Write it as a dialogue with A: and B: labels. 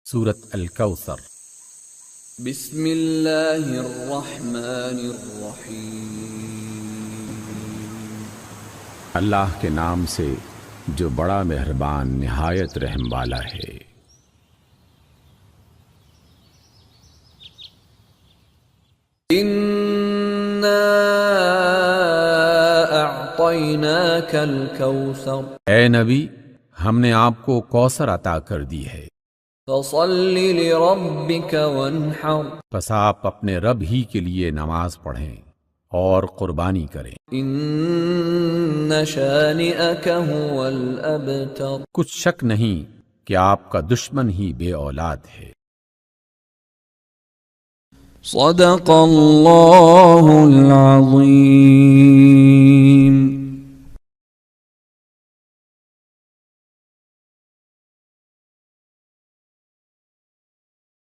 A: سورۃ الکوثر۔
B: بسم اللہ الرحمن الرحیم۔
C: اللہ کے نام سے جو بڑا مہربان نہایت رحم والا ہے۔
B: انا اعطیناک الکوثر،
A: اے نبی، ہم نے آپ کو کوثر عطا کر دی ہے،
B: فصل لربک وانحر،
A: پس آپ اپنے رب ہی کے لیے نماز پڑھیں اور قربانی کریں۔
B: ان شانئک هو الابتر،
A: کچھ شک نہیں کہ آپ کا دشمن ہی بے اولاد ہے۔
B: صدق اللہ العظیم۔